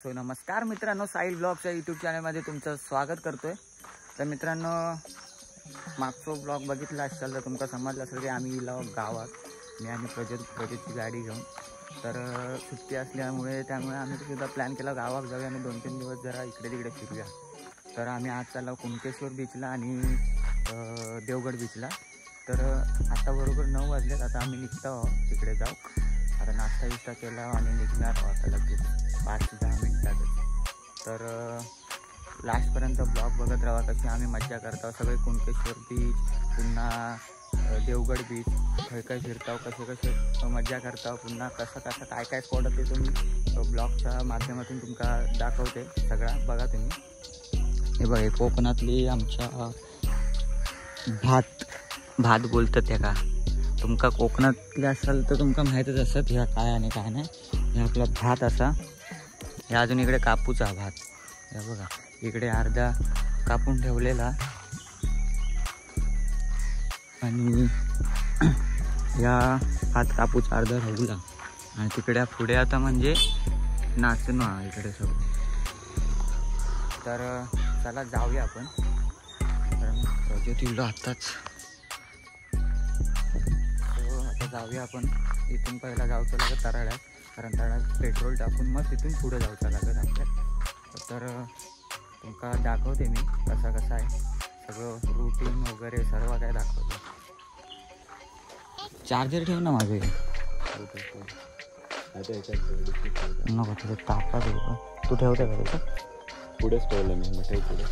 So नमस्कार मित्रांनो, Sahil ब्लॉगच्या YouTube चॅनलमध्ये तुमचं स्वागत करतोय। तर मित्रांनो, मागचा ब्लॉग बघितला असाल तर तुमका समजलं असेल की आम्ही गेलो गावात, मी आणि प्रोजेक्टची गाडी घेऊन। तर सुट्टी असल्यामुळे आम्ही सुद्धा प्लॅन केला गावात जाऊया आणि 2-3 दिवस जरा इकडे तिकडे फिरूया। तर आम्ही आज चाललो कुणकेश्वर बीचला आणि देवगड बीचला। तर आता बरोबर 9 वाजलेत, आता आम्ही निघतो तिकडे जाऊ। आता नाश्ता विष्टा केला आणि निघणार आता लगेच 5-10 मिनिटातच। तर लास्टपर्यंत ब्लॉग बघत राहा, कशी आम्ही मज्जा करतो सगळे। कुणकेश्वर बीच, पुन्हा देवगड बीच, काय फिरताव, कसे मज्जा करताव, पुन्हा कसं काय स्पॉट ते तुम्ही ब्लॉगच्या माध्यमातून तुमका दाखवते सगळा। बघा तुम्ही, हे बघा कोकणातली आमच्या भात बोलतात त्या का, तुमका कोकणातले असाल तर तुमका माहीतच असत ह्या काय आणि काय नाही। हे आपला भात असा, हे अजून इकडे कापूचा भात, हे बघा इकडे अर्धा कापून ठेवलेला आणि या भात कापूचा अर्धा ठेवला आणि तिकडे पुढे आता म्हणजे नाचणं इकडे सगळं। तर चला जाऊया आपण, कारण प्रोजेक्ट येलो आत्ताच। आता जाऊया आपण, इथून पहिला जाऊचं लागत तराळ्यात, कारण तराळ्यात पेट्रोल टाकून मग तिथून पुढे जाऊचं लागत आपल्याला। तर तुमका दाखवते मी कसं आहे सगळं रूटीन वगैरे सर्व काय दाखवतो। चार्जर ठेव ना माझे, नको तुझं तापा देऊ, तू ठेवते का त्याचं पुढेच ठेवलं मी, मग ठेव पुढे।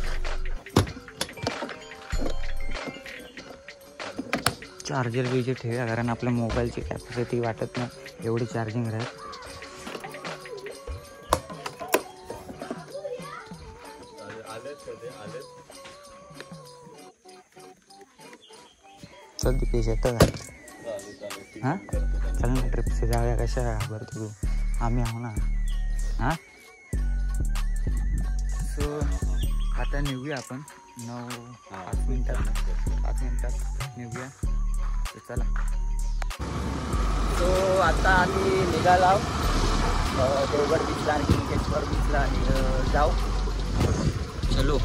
चार्जर बीजे ठेवूया, कारण आपल्या मोबाईलची कॅपॅसिटी वाटत नाही एवढी चार्जिंग राहील। चल दिपेश येतं का? हां चल ना, ट्रिपचे जाऊया। कशा घाबरतो तू, आम्ही आहो ना। हां सो आता निघूया आपण 5 मिनिटात निघूया। तर चला, सो आता आम्ही निघाला देवगड बीचला आणि कुणकेश्वर बीचला जाऊ, चलो।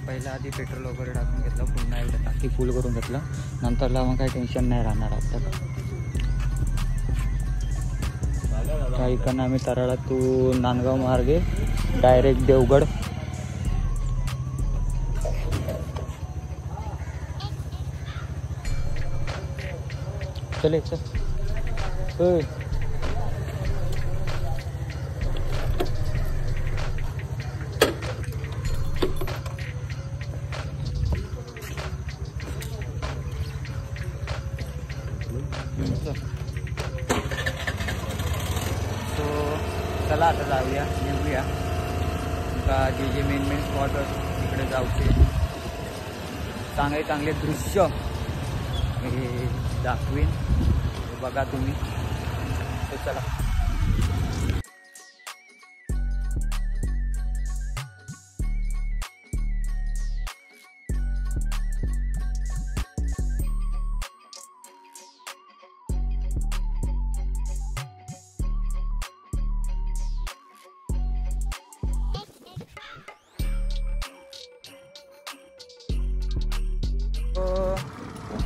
पहिला आधी पेट्रोल वगैरे टाकून घेतलं, पुन्हा एकदा टाकी फुल करून घेतलं, नंतरला मग काही टेन्शन नाही राहणार आपल्याला। त्या इकडनं आम्ही तराळातून नांदगाव मार्गे डायरेक्ट देवगड। चल चला आता जाऊया, निघूया। का जे मेन स्पॉट तिकडे जाऊचे, चांगले दृश्य हे दाखवीन, बघा तुम्ही। तर चला,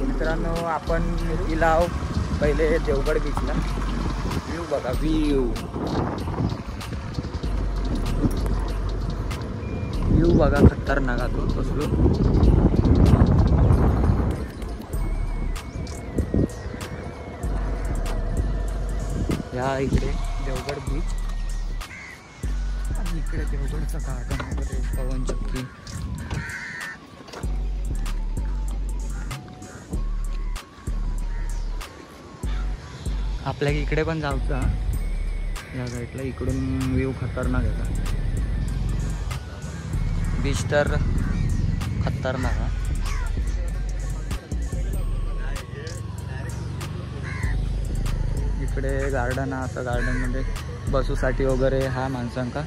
मित्रांनो आपण गेला पहिले देवगड बीचला। व्ह्यू बघा, व्ह्यू बघा खतरनाक तो कसलो। या इकडे देवगड बीच आणि इकडे देवगडचं गार्डन वगैरे, पवनचक्की। आपल्या इकडे पण जाऊचा या साईडला, इकडून व्ह्यू खतरनाक येतात. बीच तर खतरनाक आहे. इकडे गार्डन आहे, आता गार्डनमध्ये बसूसाठी वगैरे हा माणसांका.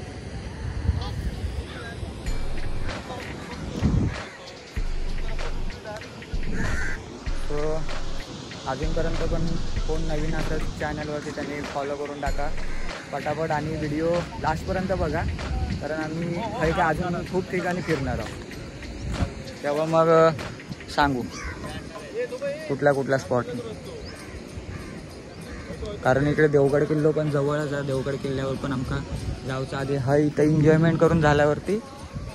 सो अजूनपर्यंत पण कोण नवीन असं चॅनलवरती त्यांनी फॉलो करून टाका पटापट आणि व्हिडिओ लास्टपर्यंत बघा, कारण आम्ही काही काय अजून खूप ठिकाणी फिरणार आहोत. तेव्हा मग सांगू कुठल्या कुठल्या स्पॉट, कारण इकडे देवगड किल्लो पण जवळच आहे. देवगड किल्ल्यावर पण आमका जाऊचं आधी हा इथं एन्जॉयमेंट करून झाल्यावरती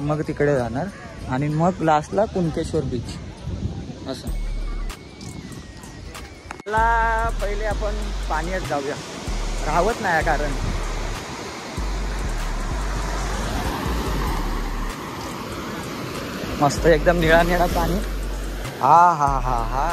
मग तिकडे जाणार आणि मग लास्टला कुणकेश्वर बीच असं. मला पहिले आपण पाण्यात जाऊया, राहत नाही कारण मस्त एकदम निळा निळा पाणी. हा हा हा हा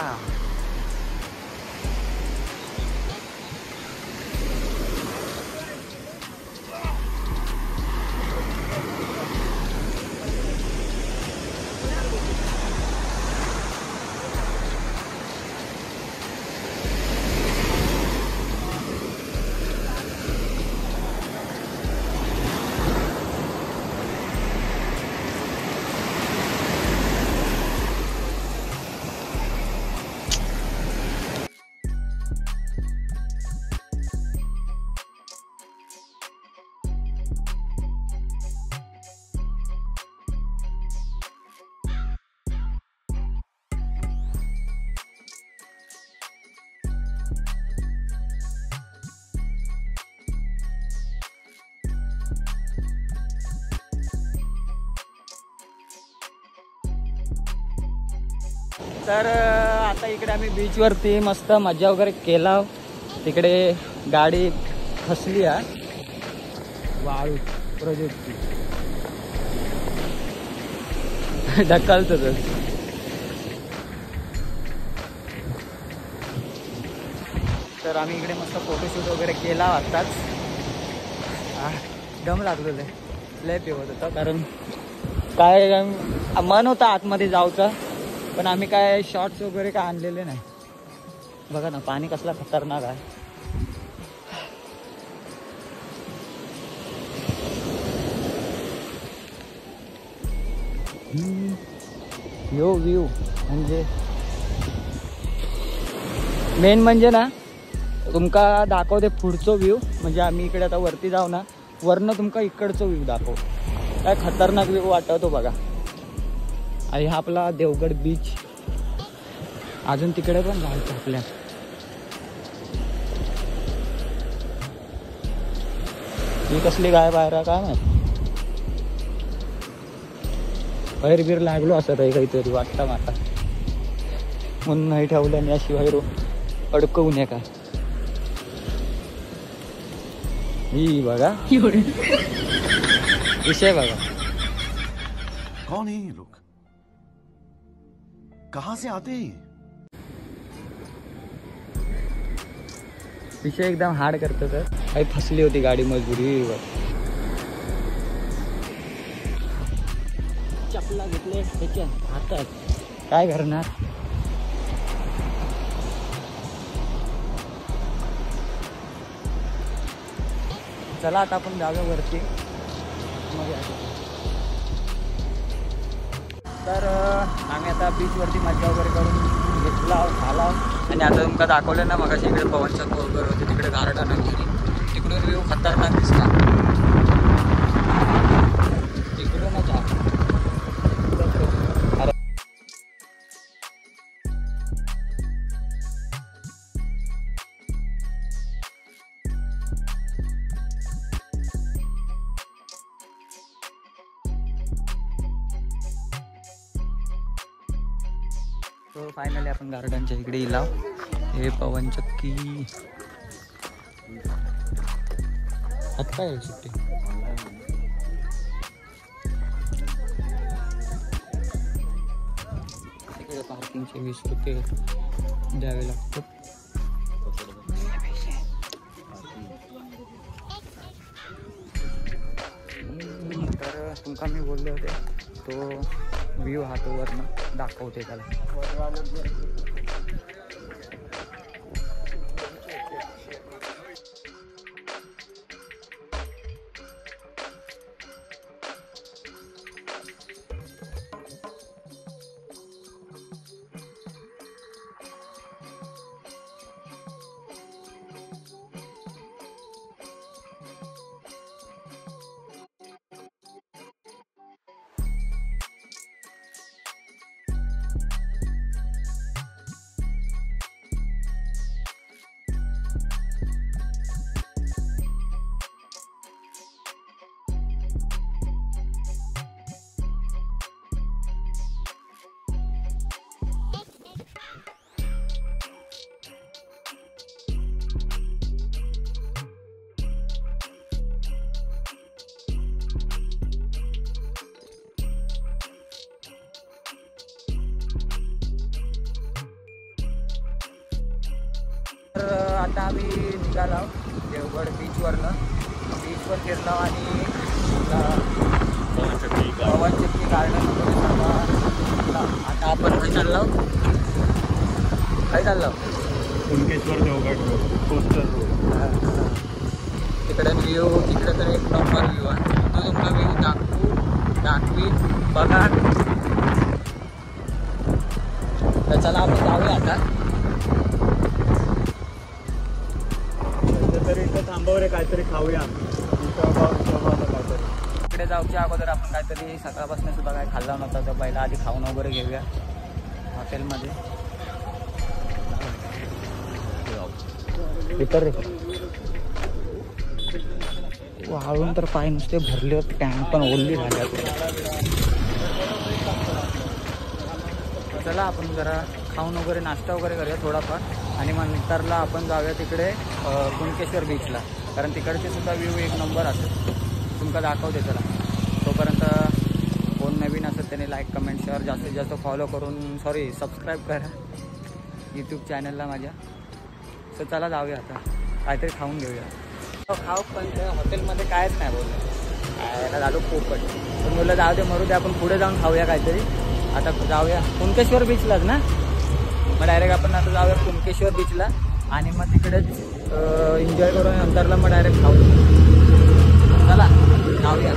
तर आता इकडे आम्ही बीचवरती मस्त मजा वगैरे केला. तिकडे गाडी फसली आहे वाळू प्रोजेक्टची ढकलतच. तर आम्ही इकडे मस्त फोटोशूट वगैरे केला आत्ताच. दम लागलेलं आहे, लय पिवत होता, कारण काय मन होतं आतमध्ये जाऊचं, पण आम्ही काय शॉर्ट्स वगैरे काय आणलेले नाही. बघा ना पाणी कसला खतरनाक आहे. यो व्ह्यू म्हणजे मेन म्हणजे ना तुमका दाखवते पुढचं व्ह्यू. म्हणजे आम्ही इकडे आता वरती जाऊ ना, वरनं तुमका इकडचं व्ह्यू दाखव. काय खतरनाक व्ह्यू वाटतो बघा. आणि हा आपला देवगड बीच. अजून तिकडे पण जायचं आपल्या. ही कसली गाय बाहेर काय माहिती, बाहेर बीर लागलो असं रे काहीतरी वाटतं माता, म्हणून नाही ठेवलं. आणि अशी बाहेर अडकवू नये का. ही बघा विषय बघा. कौन है ये लोग, कहां से आते हैं? विषय एकदम हार्ड करतो. तर काही फसली होती गाडी मजबुरीवर. चपला घेतले त्याच्या हातात, काय करणार. चला आता आपण जाऊया वरती. तर आम्ही आता बीचवरती मजा वगैरे करून घेतला झाला. आणि आता तुमका दाखवलं ना मगाशी इकडे पवनचक्की वगैरे होते, तिकडे गार्डन वगैरे, तिकडून व्ह्यू खतरनाक दिसला. तिकडूनच तो फायनली आपण गार्डनच्या इकडे इला. हे पवनचक्की आत्ता येईल सुट्टी. इकडे पार्किंगचे 20 रुपये द्यावे लागतात. तुमका मी बोलले होते तो व्ह्यू हा तो वरनं दाखवते त्याला. तर आता आम्ही निघालो देवगड बीचवरनं. बीचवर फिरलो आणि पवन चक्की गार्डन वगैरे सर्व. आता आपण काय चाललो Kunkeshwar Devgad road, coastal road. तिकडे व्ह्यू तिकडे तर एक नंबर व्ह्यू आहे. तो तुमचा व्ह्यू दाखवी बघा. तर चला आपण जाऊया आता. तरी इथं थांबव रे, काहीतरी खाऊया. इकडे जाऊच्या अगोदर आपण काहीतरी सकाळपासून सुद्धा काय खाल्ला नव्हता तर पहिला आधी खाऊन वगैरे घेऊया हॉटेलमध्ये. इतर रे वाळून तर पाय नुसते भरले होते, टँक पण ओल्ली झाल्या. चला आपण जरा खाऊन वगैरे नाश्ता वगैरे करूया थोडाफार आणि मग नंतरला आपण जाऊया तिकडे कुणकेश्वर बीचला, कारण तिकडचे सुद्धा व्ह्यू एक नंबर असेल. तुमका दाखवते चला. तोपर्यंत कोण नवीन असेल त्याने लाईक कमेंट शेअर जास्तीत जास्त फॉलो करून सबस्क्राईब करा यूट्यूब चॅनलला माझ्या. तर चला जाऊया आता काहीतरी खाऊन घेऊया. खाऊ पण त्या हॉटेलमध्ये कायच नाही बोललं, झालो पोपट. पण बोललं जाऊ दे मरू दे, आपण पुढे जाऊन खाऊया काहीतरी. आता जाऊया कुणकेश्वर बीचलाच ना, मग डायरेक्ट आपण आता जाऊया कुणकेश्वर बीचला आणि मग तिकडेच एन्जॉय करून नंतरला मग डायरेक्ट खाऊ. चला जाऊया.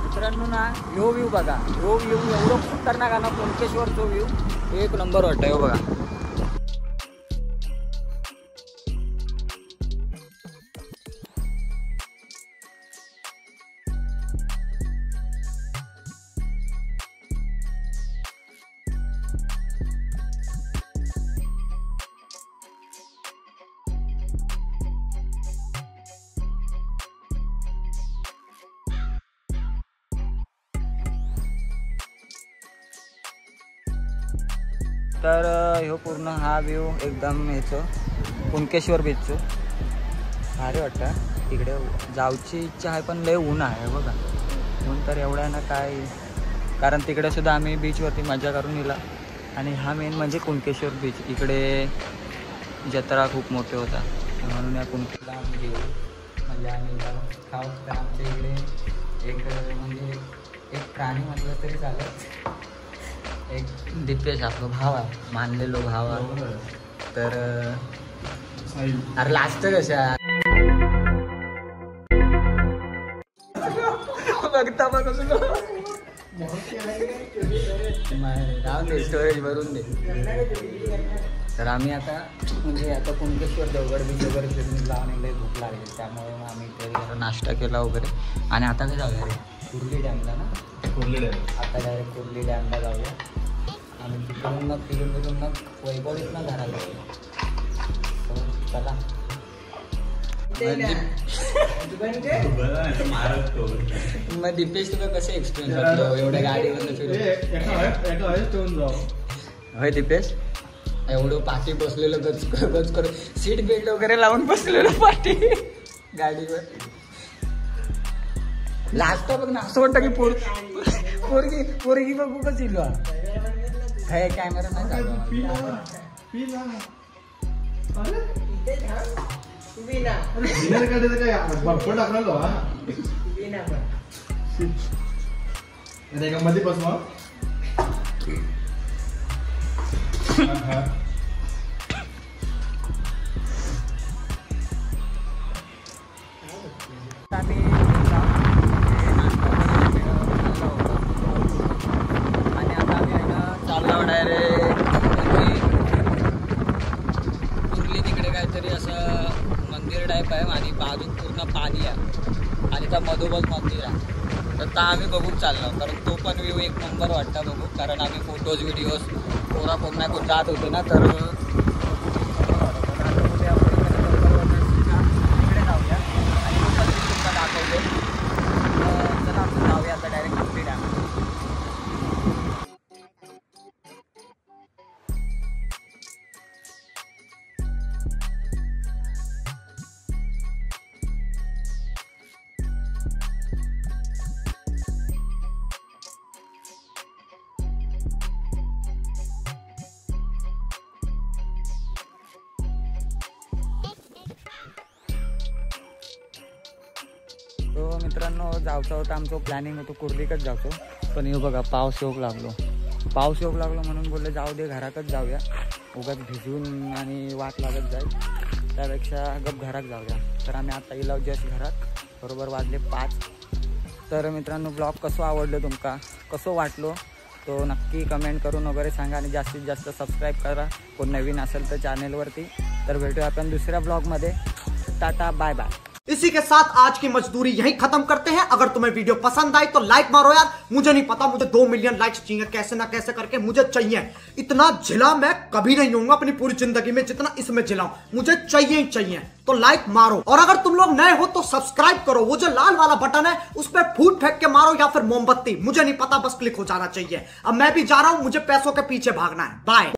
मित्रांनो ना ह्यो व्ह्यू बघा, ह्यो व्ह्यू एवढं खतरनाक आहे ना कुणकेश्वरचा व्ह्यू एक नंबर वाटतं. हो बघा तर ह्यो पूर्ण हा व्ह्यू एकदम ह्याचं कुणकेश्वर बीचचं भारी वाटतं. तिकडे जाऊची इच्छा आहे पण लय ऊन आहे बघा. ऊन तर एवढा आहे ना काय, कारण तिकडे सुद्धा आम्ही बीचवरती मजा करून येला. आणि हा मेन म्हणजे कुणकेश्वर बीच. इकडे जत्रा खूप मोठे होता म्हणून या कुणकेला आम्ही घेऊ म्हणजे आम्ही खाऊ. तर आमच्या इकडे एक म्हणजे एक प्राणी म्हटलं तरी चालत, एक दिपेश आपलं भाव आहे, मानलेलो भाव आहे. तर अरे लास्ट कशा बघता बघ राहून दे, स्टोरेज भरून दे. तर आम्ही आता म्हणजे आता कुणकेश्वर देवगड बीच वगैरे फिरून लावून लई भूक लागली, त्यामुळे मग आम्ही ते नाश्ता केला वगैरे. आणि आता काय जाऊया रे कुर्ली डॅमला ना, कुर्ली डॅम. आता डायरेक्ट कुर्ली डॅमला जाऊया. आम्ही तिकडून मग फिरून मग वैभवीत ना घराला जाऊया. चला मग दीपेश तुला कसं एक्सपिरियन्स वाटलं एवढ्या गाडीवर फिरून? होय दीपेश, एवढं पाठी बसलेलं गच करून सीट बेल्ट वगैरे लावून बसलेलं पाठी गाडीवर. लास्ट बघ ना असं वाटतं की पोरगी बघू कशी काय कॅमेरा नाही चालू. डिनर काढायचं काय भरपूर टाकणार एका मध्ये बस मग आम्ही आणि आता आम्ही आहे ना चाललो डायरेक्ट कुर्ली तिकडे काहीतरी असं मंदिर टाईप आहे आणि बाजून पूर्ण पाणी आहे आणि त्या मधोमध मंदिर आहे. तर त्या आम्ही बघून चाललो कारण तो पण व्ह्यू एक नंबर वाटतं बघू कारण आम्ही फोटोज व्हिडिओज पोरा कोण जात होते ना तर तो मित्रांनो जायचं होतं आमचं प्लॅनिंग होतं कुर्लीकच जायचो पण हे बघा पाऊस येऊक लागलो म्हणून बोलले जाऊ दे घरातच जाऊया उगाच भिजून आणि वाट लागत जाईल त्यापेक्षा गप घरात जाऊया. तर आम्ही आता इलाव जस्ट घरात बरोबर वाजले 5. तर मित्रांनो ब्लॉग कसं आवडलं तुमका कसं वाटलो तो नक्की कमेंट करून वगैरे सांगा आणि जास्तीत जास्त सबस्क्राईब करा कोण नवीन असेल तर चॅनेलवरती. तर भेटूया आपण दुसऱ्या ब्लॉगमध्ये. Tata bye bye. इसी के साथ आज की मजदूरी यहीं खत्म करते हैं. अगर तुम्हें वीडियो पसंद आई तो लाइक मारो यार. मुझे नहीं पता मुझे 2 मिलियन लाइक्स चाहिए कैसे ना कैसे करके मुझे चाहिए. इतना झिला मैं कभी नहीं होऊंगा अपनी पूरी जिंदगी में जितना इसमें झिलाऊं. मुझे चाहिए ही चाहिए. तो लाइक मारो और अगर तुम लोग नए हो तो सब्सक्राइब करो. वो जो लाल वाला बटन है उस पर फूट फेंक के मारो या फिर मोमबत्ती मुझे नहीं पता बस क्लिक हो जाना चाहिए. अब मैं भी जा रहा हूं मुझे पैसों के पीछे भागना है. बाय.